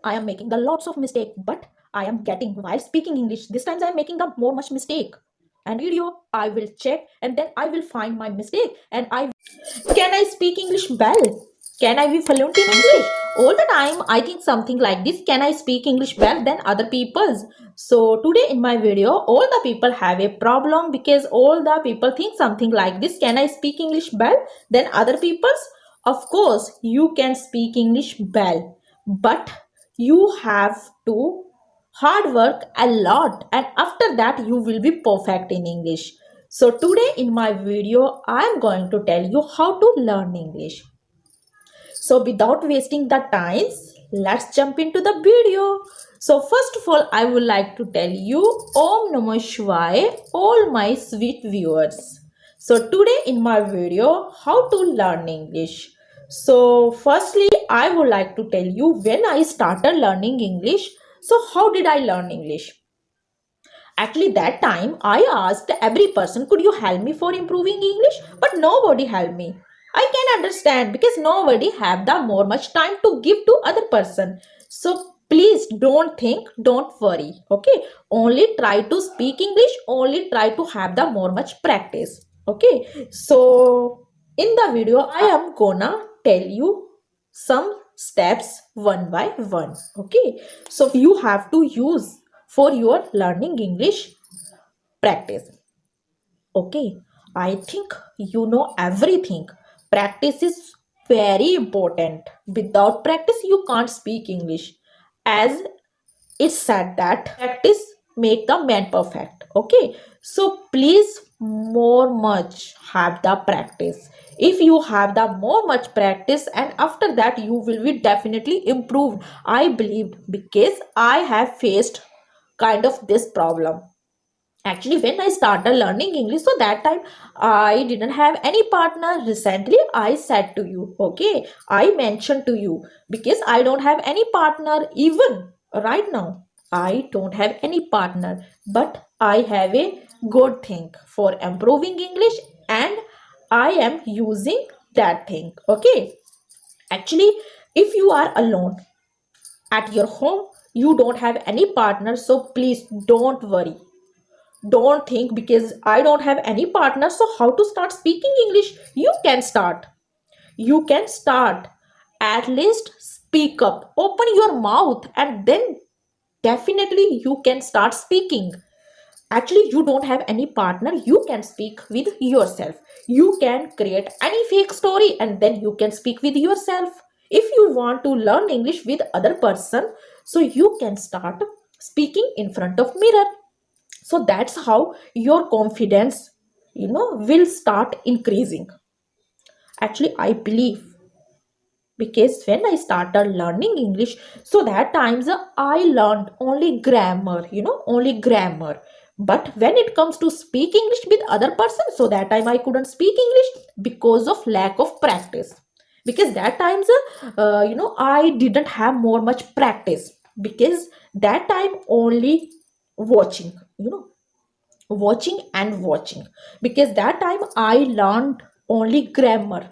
I am making the lots of mistake, but I am getting while speaking English. This times I am making the more much mistake. And video I will check and then I will find my mistake and I can I speak English well? Can I be fluent in English? All the time I think something like this. Can I speak English well than other people's? So today in my video, all the people have a problem because all the people think something like this. Can I speak English well than other people's? Of course, you can speak English well, but you have to hard work a lot and after that you will be perfect in English. So today in my video I am going to tell you how to learn English. So without wasting the time, let's jump into the video. So first of all I would like to tell you Om Namah Shivaya all my sweet viewers. So today in my video how to learn English. So firstly I would like to tell you when I started learning English. So how did I learn English? Actually, that time I asked every person, could you help me for improving English? But nobody helped me. I can understand because nobody have the more much time to give to other person. So please don't think, don't worry. Okay. Only try to speak English. Only try to have the more much practice. Okay. So in the video, I am gonna tell you some steps one by one. Okay. So you have to use for your learning English practice. Okay, I think you know everything. Practice is very important. Without practice, you can't speak English. As it's said that practice make the man perfect. Okay, so please more much have the practice. If you have the more much practice and after that you will be definitely improved. I believe because I have faced kind of this problem. Actually, when I started learning English, so that time I didn't have any partner. Recently I said to you, okay, I mentioned to you because I don't have any partner. Even right now I don't have any partner, but I have a good thing for improving English and I am using that thing. Okay, actually, if you are alone at your home, you don't have any partner, so please don't worry. Don't think because I don't have any partner, so how to start speaking English? You can start. You can start. At least speak up. Open your mouth and then definitely you can start speaking. Actually, you don't have any partner. You can speak with yourself. You can create any fake story and then you can speak with yourself. If you want to learn English with other person, so you can start speaking in front of mirror. So that's how your confidence will start increasing. Actually, I believe because when I started learning English, so that times I learned only grammar, only grammar. But when it comes to speak English with other person, so that time I couldn't speak English because of lack of practice. Because that times I didn't have more much practice because that time only watching, watching and watching, because that time I learned only grammar,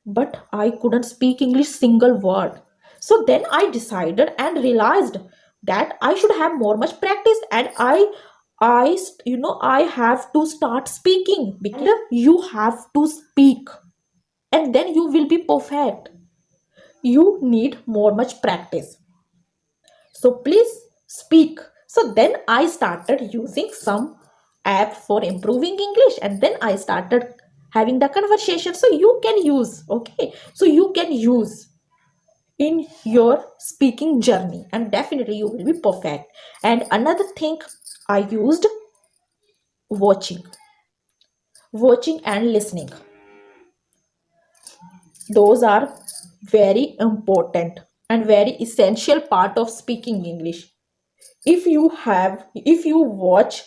but I couldn't speak English single word. So then I decided and realized that I should have more much practice and I have to start speaking because you have to speak and then you will be perfect. You need more much practice, so please speak. So then I started using some app for improving English and then I started having the conversation. So you can use, okay, so you can use in your speaking journey and definitely you will be perfect. And another thing I used, watching, watching and listening. Those are very important and very essential part of speaking English. If you watch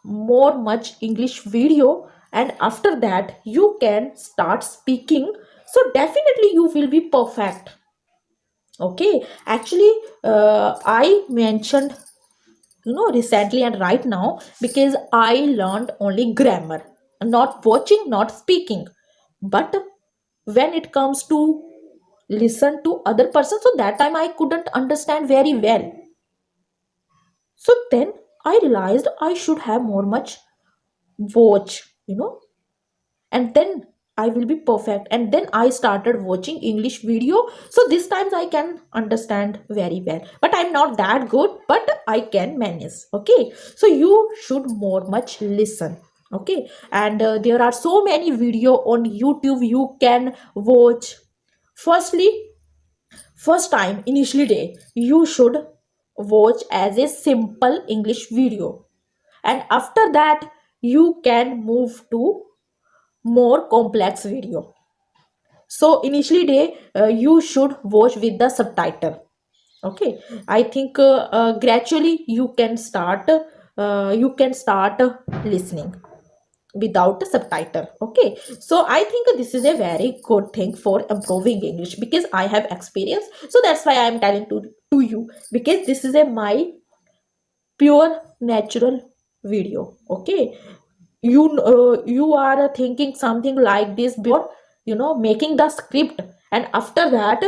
more much English video and after that you can start speaking, so definitely you will be perfect. Okay, actually, I mentioned recently and right now because I learned only grammar, not watching, not speaking. But when it comes to listen to other person, so that time I couldn't understand very well. So then I realized I should have more much watch, and then I will be perfect. And then I started watching English video, so this times I can understand very well, but I'm not that good, but I can manage. Okay, so you should more much listen. Okay, and there are so many video on YouTube you can watch. Firstly, first time initially day you should watch as a simple English video, and after that you can move to more complex video. So initially day you should watch with the subtitle. Okay, I think gradually you can start listening without the subtitle. Okay, so I think this is a very good thing for improving English, because I have experience, so that's why I am telling to you, because this is a my pure natural video. Okay, you are thinking something like this before, making the script, and after that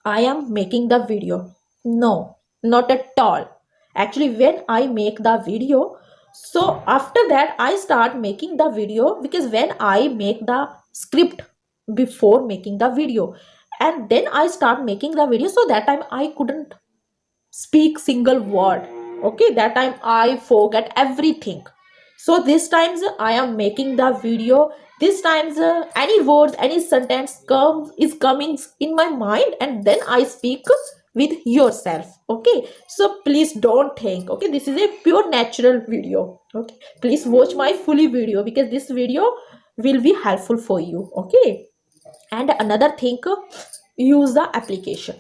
I am making the video. No, not at all. Actually, when I make the video, so after that I start making the video, because when I make the script before making the video, and then I start making the video, so that time I couldn't speak single word. Okay, that time I forget everything. So this times I am making the video, this times any words, any sentence is coming in my mind, and then I speak with yourself. Okay, so please don't think. Okay, this is a pure natural video. Okay, please watch my fully video, because this video will be helpful for you. Okay, and another thing, use the application.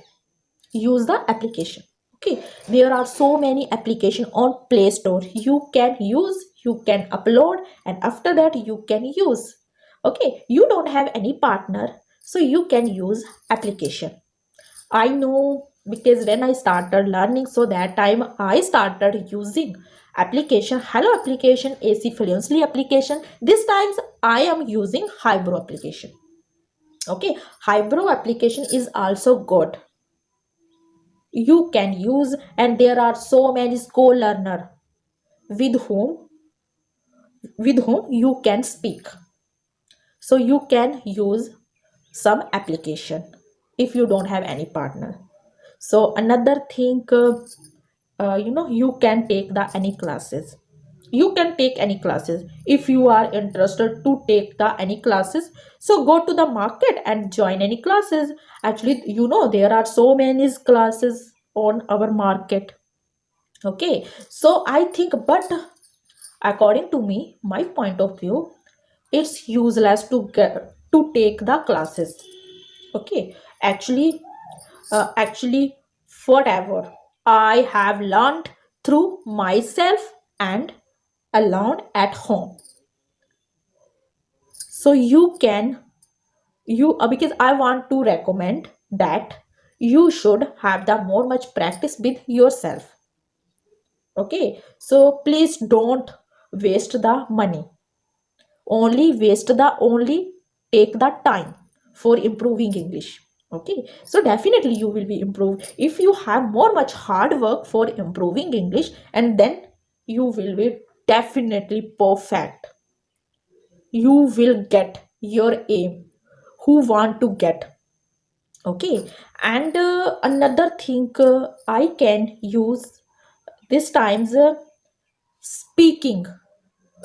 Use the application. Okay, there are so many application on Play Store you can use, you can upload, and after that you can use. Okay, you don't have any partner, so you can use application. I know, because when I started learning, so that time I started using application, hello application, AC fluently application. This times I am using Highbrow application. Okay, Highbrow application is also good, you can use, and there are so many school learner with whom you can speak. So you can use some application if you don't have any partner. So another thing, you can take the any classes. You can take any classes if you are interested to take the any classes. So go to the market and join any classes. Actually, there are so many classes on our market. Okay, so I think, but according to me, my point of view, it's useless to get to take the classes. Okay, actually whatever I have learned through myself and alone at home, so you can you because I want to recommend that you should have the more much practice with yourself. Okay, so please don't waste the money, only take the time for improving English. Okay, so definitely you will be improved if you have more much hard work for improving English, and then you will be definitely perfect. You will get your aim who want to get. Okay, and another thing, I can use this times, speaking,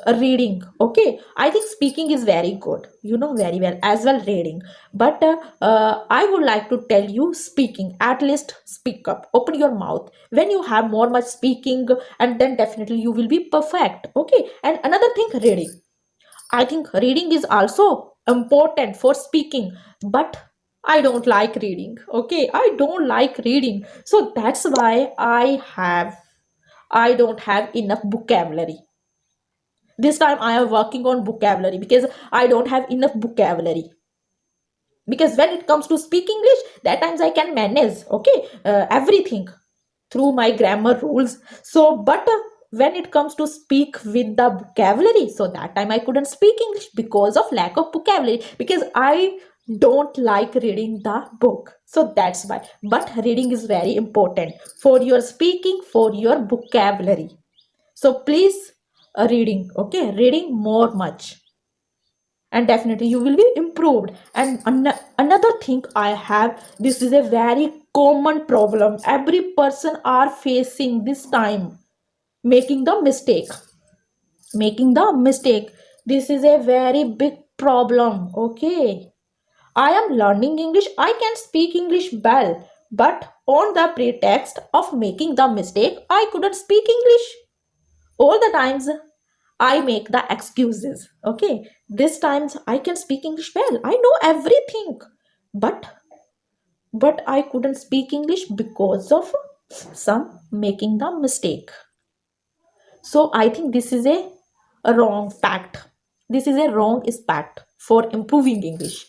reading. Okay, I think speaking is very good, very well, as well reading, but I would like to tell you, speaking, at least speak up, open your mouth when you have more much speaking, and then definitely you will be perfect. Okay, and another thing, reading. I think reading is also important for speaking, but I don't like reading. Okay, I don't like reading, so that's why I don't have enough vocabulary. This time I am working on vocabulary, because I don't have enough vocabulary. Because when it comes to speak English, that times I can manage, okay, everything through my grammar rules. So but when it comes to speak with the vocabulary, so that time I couldn't speak English because of lack of vocabulary, because I don't like reading the book, so that's why. But reading is very important for your speaking, for your vocabulary. So please, reading, okay, reading more much, and definitely you will be improved. And another thing I have, this is a very common problem every person are facing this time, making the mistake. This is a very big problem, okay. I am learning English, I can speak English well, but on the pretext of making the mistake, I couldn't speak English. All the times I make the excuses, okay. This times I can speak English well, I know everything, but I couldn't speak English because of some making the mistake. So I think this is a wrong fact. This is a wrong aspect for improving English.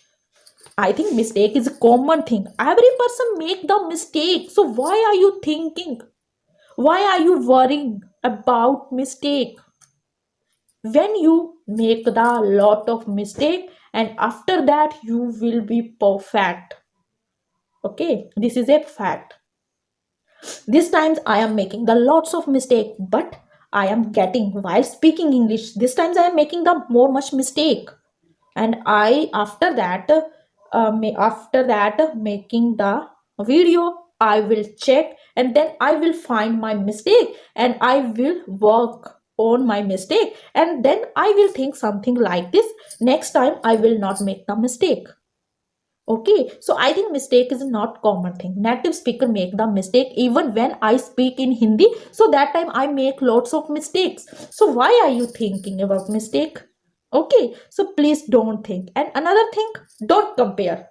I think mistake is a common thing. Every person make the mistake. So why are you thinking? Why are you worrying about mistake? When you make the lot of mistake, and after that you will be perfect. Okay, this is a fact. This times I am making the lots of mistake, but I am getting while speaking English. This times I am making the more much mistake, and I after that making the video, I will check, and then I will find my mistake, and I will work on my mistake, and then I will think something like this: next time I will not make the mistake. Okay, so I think mistake is not common thing. Native speaker make the mistake even when I speak in Hindi. So that time I make lots of mistakes. So why are you thinking about mistake? Okay, so please don't think. And another thing, don't compare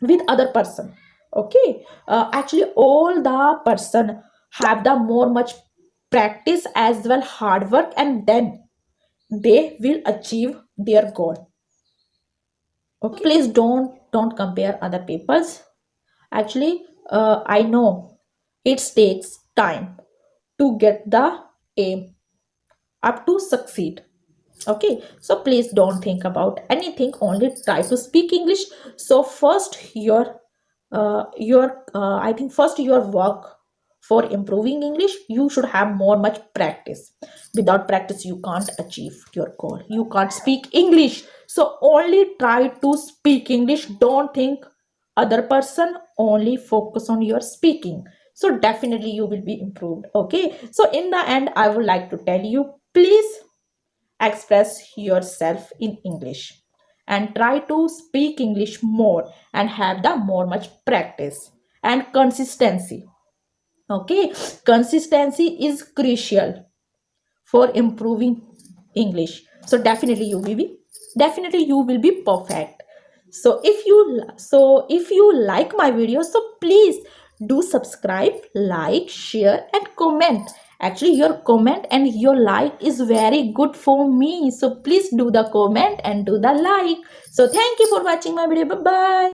with other person. Okay, actually all the person have the more much practice as well hard work, and then they will achieve their goal. Okay, please don't compare other people's. Actually, I know it takes time to get the aim up to succeed. Okay, so please don't think about anything, only try to speak English. So first your I think first your work for improving English, you should have more much practice. Without practice you can't achieve your goal, you can't speak English. So only try to speak English, don't think other person, only focus on your speaking. So definitely you will be improved. Okay, so in the end I would like to tell you, please express yourself in English and try to speak English more, and have the more much practice and consistency. Okay, consistency is crucial for improving English. So definitely you will be perfect. So if you like my video, so please do subscribe, like, share and comment. Actually your comment and your like is very good for me, so please do the comment and do the like. So thank you for watching my video. Bye bye.